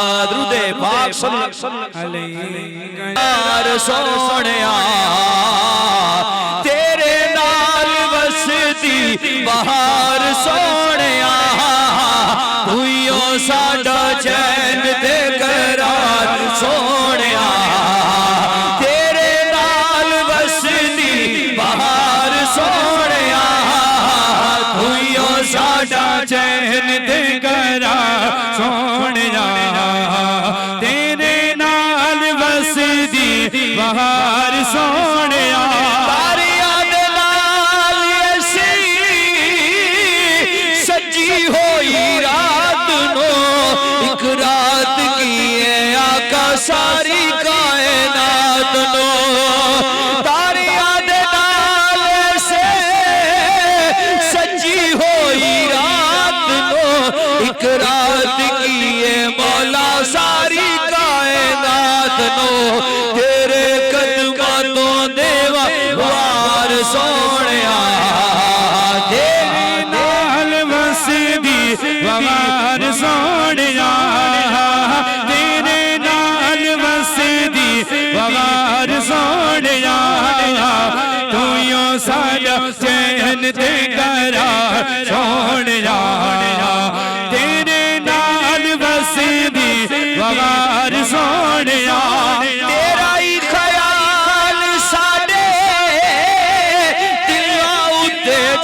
दरूदे पाक सल्लल्लाहु अलैहि सोहणिया तेरे नाल वसदी बहार सोहणिया तूं साडा चैन ते करार सोहणिया तेरे नाल वसदी बहार सोहणिया तूं साडा चैन ते करार सोहणिया बहार सोहणिया तारिया दे नाल ऐसी सजी होई रात नो एक रात की है आका सारी कायनात नो तारिया दे नाल ऐसे सजी होई रात नो एक रात की है मौला सारी कायनात नो सोहणिया तेरे नाल वसदी बहार सोहणिया तेरे नाल वसदी बहार सोहणिया तूं साडा चैन ते करार सोहणिया तेरे नाल वसदी बहार सोहणिया तेरा ही ख्याल साडे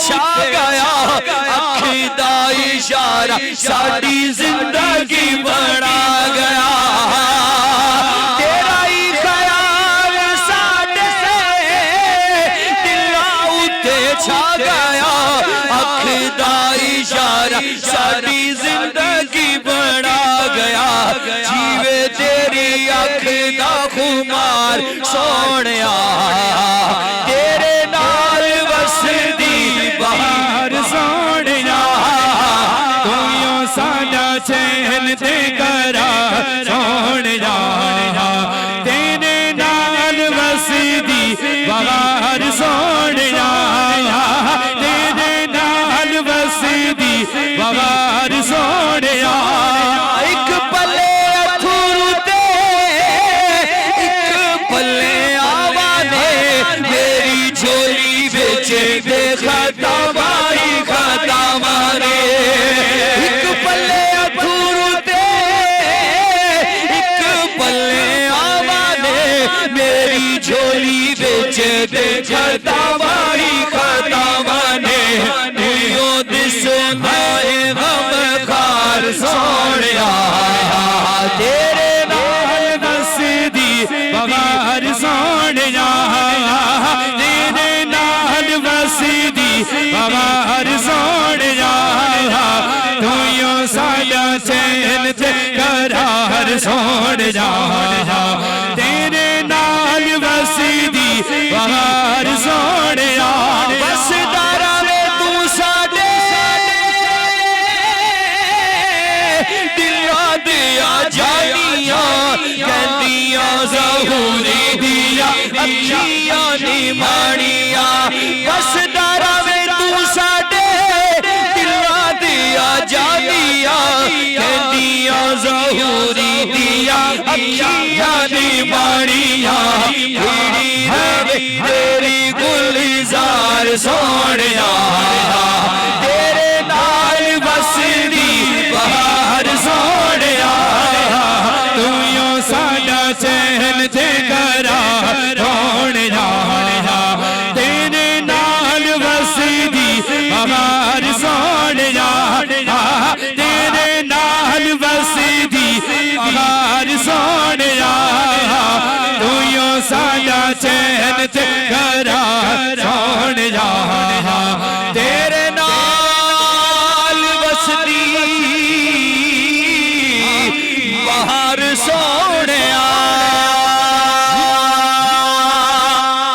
छा गया अखी दा इशारा साडी जिंदगी बना गया तेरा ही ख्याल साडे दिलां उत्ते छा गया अखी दा इशारा साडी जिंदगी बना गया जीवे तेरी अख दा खुमार सोहणिया तेरे नाल वसदी बहार सोहणिया तूं साडा चैन ते करार सोहणिया तेरे नाल वसदी बहार सोहणिया तेरे नाल वसदी बहार सोहणिया एक पले अथरू ते एक पले आवा ने मेरी झोली बिच देखा खाता मारे एक पल्ले अथरू ते एक पल्ले आवा ने मेरी झोली बिच देखता मारी खाता माने तूं दिसदा है गम खार सोहणिया तेरे नाल वसदी बहार सोहणिया तेरे नाल वसदी बहार सोहणिया तूं साडा चैन ते करार सोहणिया तेरे नाल वसदी बहार सोहणिया वसदा रवे तूं साडे दिलां दियां जानियां कहंदियां ज़हूरी दिया अखियां नी माणिया वसदा रवे तूं साडे दिलां दियां जानियां कहंदियां ज़हूरी दिया अखियां नी माणिया तेरी रवे तेरी गुलजार सोहणिया तेरे नाल वसदी बहार सोहणिया तूं साडा चैन ते करार सोहणिया तेरे नाल वसदी बहार